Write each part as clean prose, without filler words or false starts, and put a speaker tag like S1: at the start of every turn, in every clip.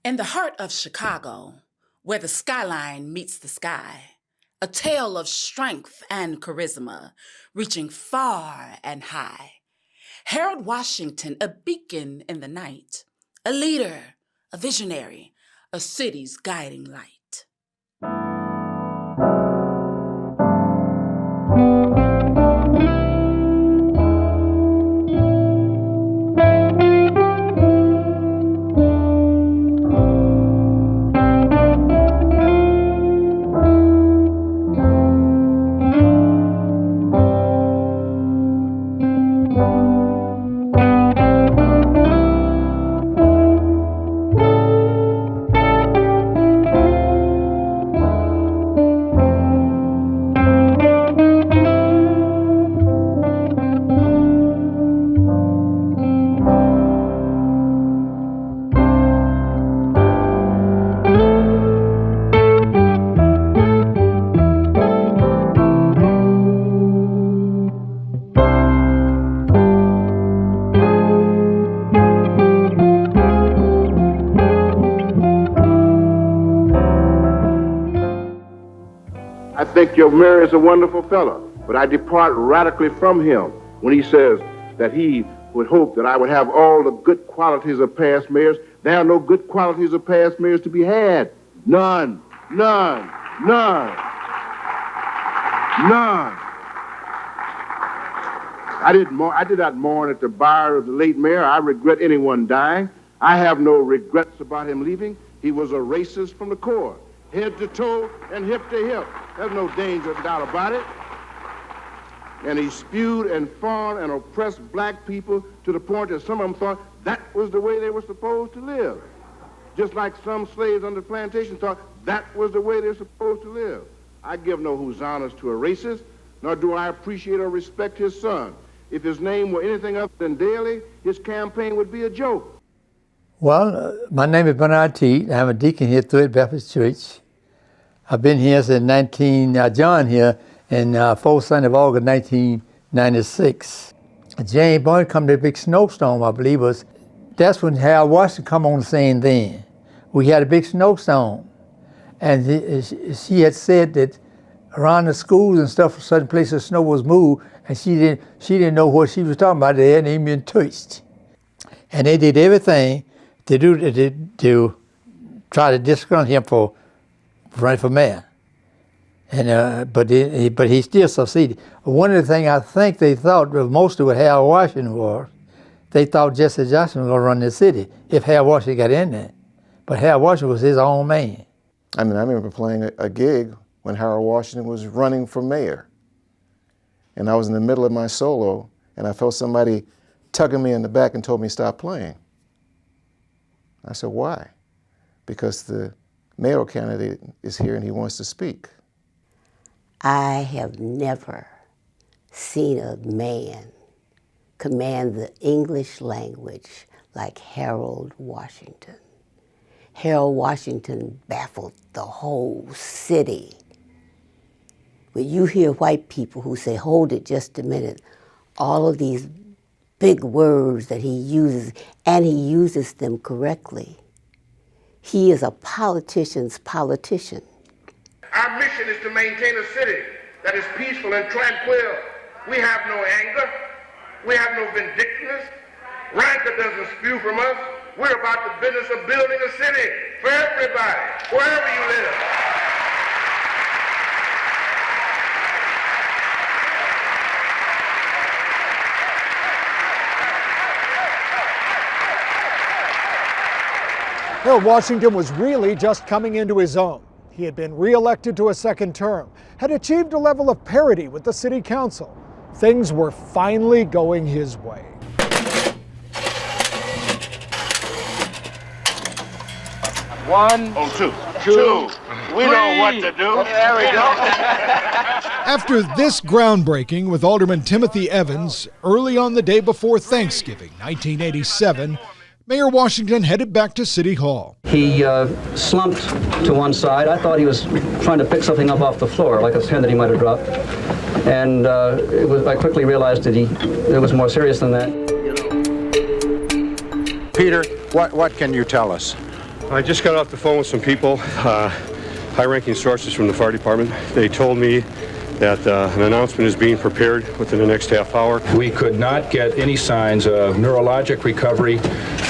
S1: In the heart of Chicago, where the skyline meets the sky, a tale of strength and charisma, reaching far and high. Harold Washington, a beacon in the night, a leader, a visionary, a city's guiding light.
S2: I think your mayor is a wonderful fellow, but I depart radically from him when he says that he would hope that I would have all the good qualities of past mayors. There are no good qualities of past mayors to be had. None, none, none, none. I did not mourn at the bier of the late mayor. I regret anyone dying. I have no regrets about him leaving. He was a racist from the core, head to toe and hip to hip. There's no danger of doubt about it. And he spewed and fawned and oppressed black people to the point that some of them thought that was the way they were supposed to live. Just like some slaves on the plantation thought that was the way they were supposed to live. I give no hosannas to a racist, nor do I appreciate or respect his son. If his name were anything other than Daly, his campaign would be a joke.
S3: Well, my name is Bernard Teed. I'm a deacon here at Third Baptist Church. I've been here since I joined here in 4th Sunday of August 1996. James Bond come to a big snowstorm, I believe that's when Harold Washington come on the scene then. We had a big snowstorm. And she had said that around the schools and stuff, certain places snow was moved, and she didn't know what she was talking about. They hadn't even been touched. And they did everything to try to discredit him for running for mayor. And but he still succeeded. One of the things I think they thought was mostly what Harold Washington was, they thought Jesse Jackson was going to run the city if Harold Washington got in there. But Harold Washington was his own man.
S4: I mean, I remember playing a gig when Harold Washington was running for mayor. And I was in the middle of my solo, and I felt somebody tugging me in the back and told me stop playing. I said, why? Because the mayoral candidate is here and he wants to speak.
S5: I have never seen a man command the English language like Harold Washington. Harold Washington baffled the whole city. When you hear white people who say, hold it just a minute, all of these big words that he uses, and he uses them correctly. He is a politician's politician.
S2: Our mission is to maintain a city that is peaceful and tranquil. We have no anger. We have no vindictiveness. Rancor doesn't spew from us. We're about the business of building a city for everybody, wherever you live.
S6: Harold Washington was really just coming into his own. He had been re-elected to a second term, had achieved a level of parity with the city council. Things were finally going his way.
S2: One, two. We know what to do. There we go.
S6: After this groundbreaking with Alderman Timothy Evans, early on the day before Thanksgiving, 1987, Mayor Washington headed back to City Hall.
S7: He slumped to one side. I thought he was trying to pick something up off the floor, like a pen that he might have dropped. And I quickly realized that it was more serious than that.
S8: Peter, what can you tell us? I just got off the phone with some people, high-ranking sources from the fire department. They told me that an announcement is being prepared within the next half hour.
S9: We could not get any signs of neurologic recovery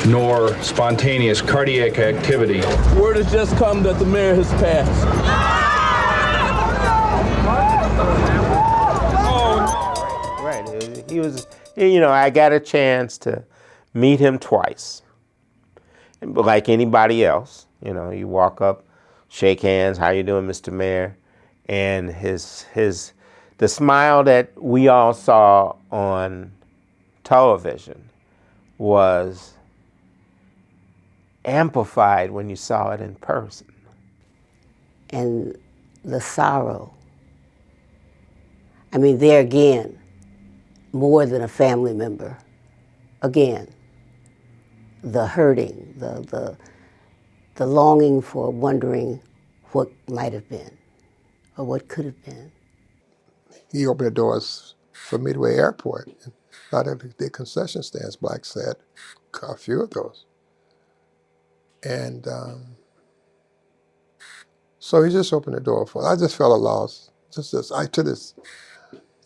S9: nor spontaneous cardiac activity.
S10: Word has just come that the mayor has passed.
S11: Right. He was, I got a chance to meet him twice. But like anybody else, you walk up, shake hands, how you doing, Mr. Mayor? And the smile that we all saw on television was amplified when you saw it in person.
S5: And the sorrow. I mean, there again, more than a family member. Again, the hurting, the longing for wondering what might have been. Or what could have been.
S12: He opened the doors for Midway Airport. And a lot of the concession stands, Black said, a few of those. And so he just opened the door for us. I just felt a loss. To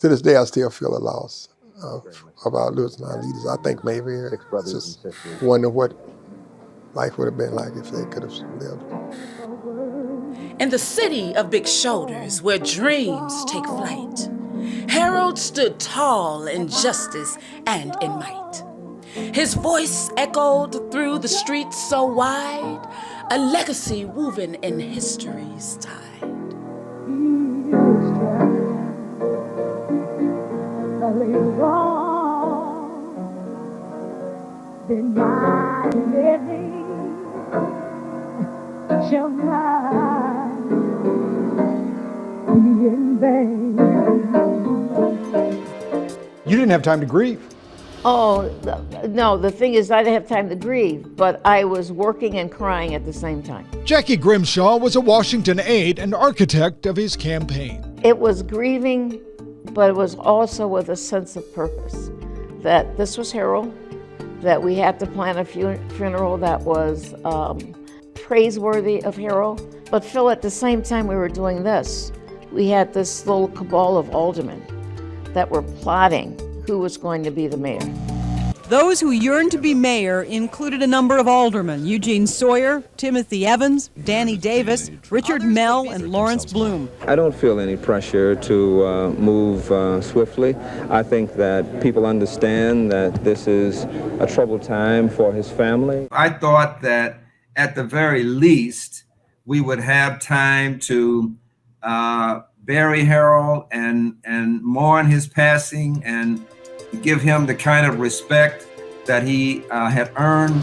S12: this day, I still feel a loss about losing our leaders. I think maybe just wonder what life would have been like if they could have lived.
S1: In the city of big shoulders where dreams take flight, Herald stood tall in justice and in might. His voice echoed through the streets so wide, a legacy woven in history's tide.
S6: You didn't have time to grieve.
S13: Oh, no, the thing is I didn't have time to grieve, but I was working and crying at the same time.
S6: Jackie Grimshaw was a Washington aide and architect of his campaign.
S13: It was grieving, but it was also with a sense of purpose, that this was Herald, that we had to plan a funeral that was praiseworthy of Herald. But Phil, at the same time we were doing this, we had this little cabal of aldermen that were plotting who was going to be the mayor.
S14: Those who yearned to be mayor included a number of aldermen: Eugene Sawyer, Timothy Evans, Danny Davis, Richard Mell, and Lawrence Bloom.
S15: I don't feel any pressure to move swiftly. I think that people understand that this is a troubled time for his family.
S16: I thought that at the very least, we would have time to bury Herald and mourn his passing and give him the kind of respect that he had earned.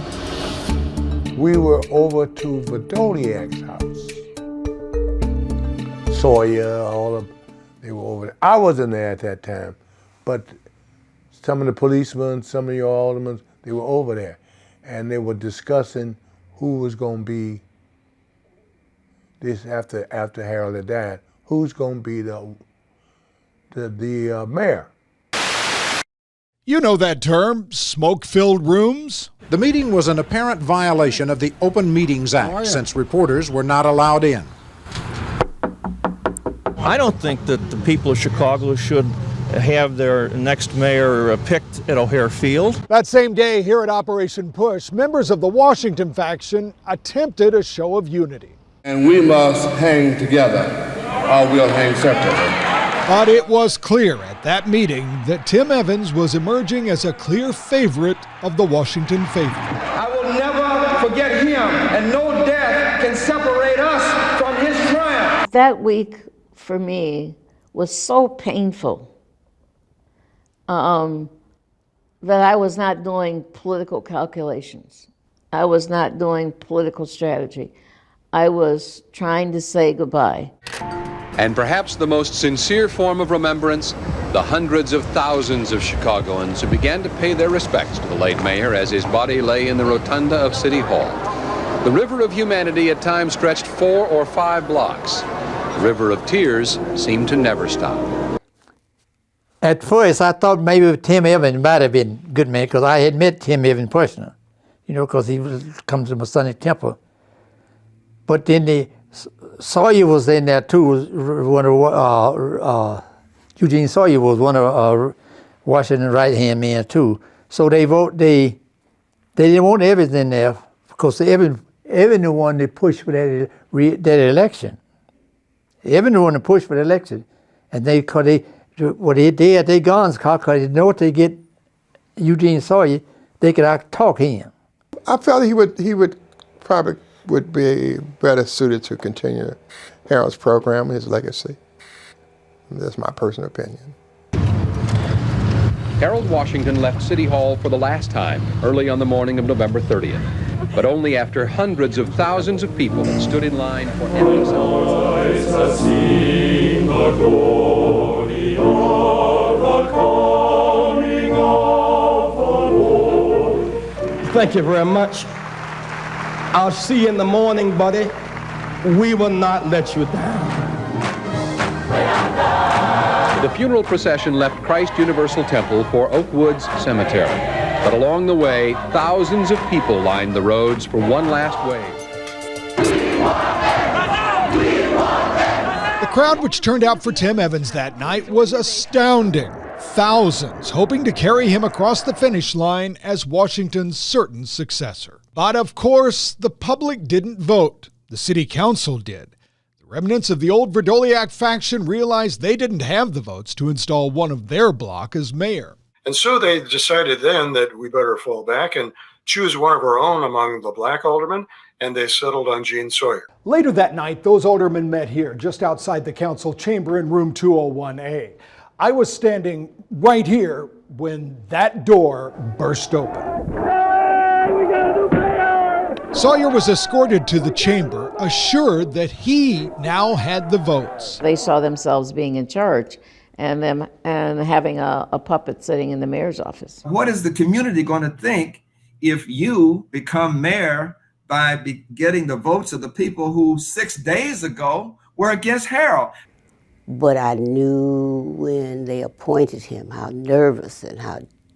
S17: We were over to Vadoniak's house. Sawyer, all of them, they were over there. I wasn't there at that time, but some of the policemen, some of your aldermen, they were over there. And they were discussing who was going to be, this after Herald had died, who's going to be the mayor.
S6: You know that term, smoke-filled rooms?
S18: The meeting was an apparent violation of the Open Meetings Act, since reporters were not allowed in.
S19: I don't think that the people of Chicago should have their next mayor picked at O'Hare Field.
S6: That same day, here at Operation Push, members of the Washington faction attempted a show of unity.
S2: And we must hang together, or we'll hang separately.
S6: But it was clear at that meeting that Tim Evans was emerging as a clear favorite of the Washington faithful.
S16: I will never forget him, and no death can separate us from his triumph.
S13: That week for me was so painful that I was not doing political calculations. I was not doing political strategy. I was trying to say goodbye.
S20: And perhaps the most sincere form of remembrance, the hundreds of thousands of Chicagoans who began to pay their respects to the late mayor as his body lay in the rotunda of City Hall. The river of humanity at times stretched 4 or 5 blocks. The river of tears seemed to never stop.
S3: At first, I thought maybe Tim Evans might have been a good man, because I had met Tim Evans personally, because he comes to Masonic Temple But then Sawyer was in there too. Eugene Sawyer was one of Washington's right-hand men too. So they didn't want Evans in there because Evans the one that pushed for that election. Evans the one that pushed for the election, and they had their guns because they know what they get Eugene Sawyer, they could talk him.
S12: I felt he would probably be better suited to continue Herald's program, his legacy. That's my personal opinion.
S20: Harold Washington left City Hall for the last time early on the morning of November 30th, but only after hundreds of thousands of people had stood in line for endless hours.
S10: Thank you very much. I'll see you in the morning, buddy. We will not let you down.
S20: The funeral procession left Christ Universal Temple for Oak Woods Cemetery. But along the way, thousands of people lined the roads for one last wave.
S6: The crowd which turned out for Tim Evans that night was astounding. Thousands hoping to carry him across the finish line as Washington's certain successor. But of course, the public didn't vote. The city council did. The remnants of the old Verdoliak faction realized they didn't have the votes to install one of their block as mayor.
S21: And so they decided then that we better fall back and choose one of our own among the black aldermen, and they settled on Gene Sawyer.
S6: Later that night, those aldermen met here, just outside the council chamber in room 201A. I was standing right here when that door burst open. Sawyer was escorted to the chamber, assured that he now had the votes.
S13: They saw themselves being in charge and having a puppet sitting in the mayor's office.
S16: What is the community going to think if you become mayor by getting the votes of the people who 6 days ago were against Herald?
S5: But I knew when they appointed him how nervous and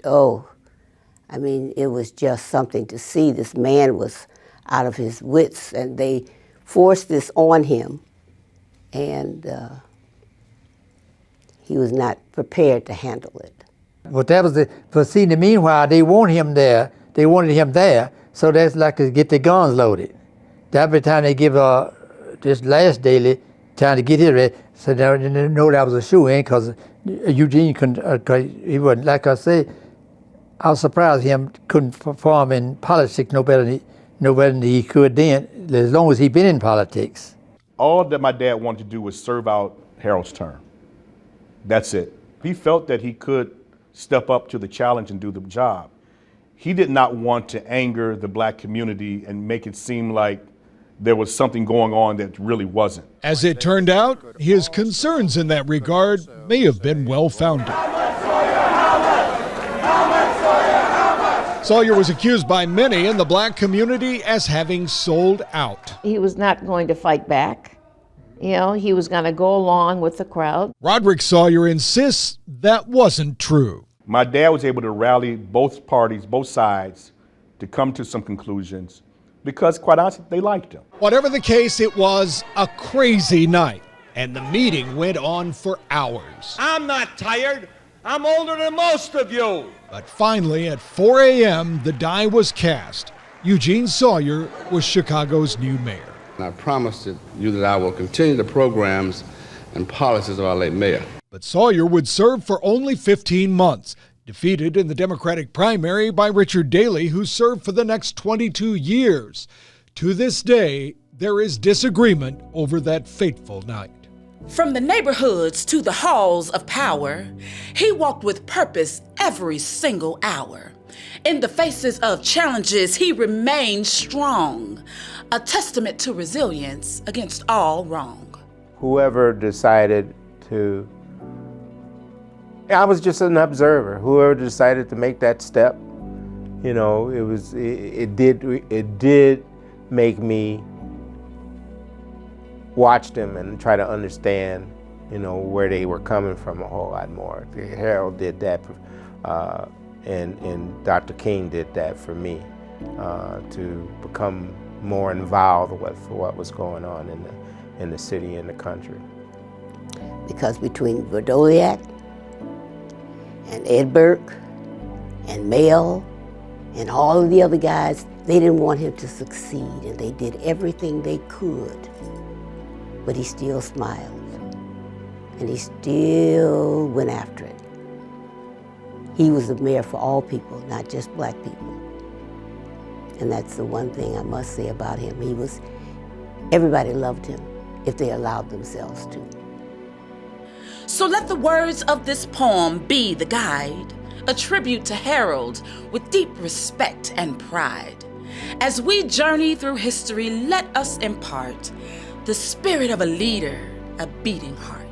S5: it was just something to see. This man was out of his wits, and they forced this on him, and he was not prepared to handle it.
S3: But that was but see, in the meanwhile, they wanted him there, so that's like to get the guns loaded. Every time they give this last daily, trying to get it ready, so they didn't know that was a shoe-in, because Eugene couldn't, he wasn't, like I say, I was surprised him couldn't perform in politics no better than he could then, as long as he'd been in politics.
S22: All that my dad wanted to do was serve out Harold's term. That's it. He felt that he could step up to the challenge and do the job. He did not want to anger the black community and make it seem like there was something going on that really wasn't.
S6: As it turned out, his concerns in that regard may have been well-founded. Sawyer was accused by many in the black community as having sold out.
S13: He was not going to fight back. He was going to go along with the crowd.
S6: Roderick Sawyer insists that wasn't true.
S22: My dad was able to rally both parties, both sides, to come to some conclusions because, quite honestly, they liked him.
S6: Whatever the case, it was a crazy night, and the meeting went on for hours.
S10: I'm not tired. I'm older than most of you.
S6: But finally, at 4 a.m., the die was cast. Eugene Sawyer was Chicago's new mayor.
S23: And I promised you that I will continue the programs and policies of our late mayor.
S6: But Sawyer would serve for only 15 months, defeated in the Democratic primary by Richard Daley, who served for the next 22 years. To this day, there is disagreement over that fateful night.
S1: From the neighborhoods to the halls of power, he walked with purpose every single hour. In the faces of challenges, he remained strong, a testament to resilience against all wrong.
S11: Whoever decided to, I was just an observer. Whoever decided to make that step, it did make me watch them and try to understand, where they were coming from a whole lot more. Herald did that, and Dr. King did that for me, to become more involved with what was going on in the city and the country.
S5: Because between Verdoliak and Ed Burke and Mel and all of the other guys, they didn't want him to succeed, and they did everything they could. But he still smiled, and he still went after it. He was the mayor for all people, not just black people. And that's the one thing I must say about him. Everybody loved him if they allowed themselves to.
S1: So let the words of this poem be the guide, a tribute to Herald with deep respect and pride. As we journey through history, let us impart the spirit of a leader, a beating heart.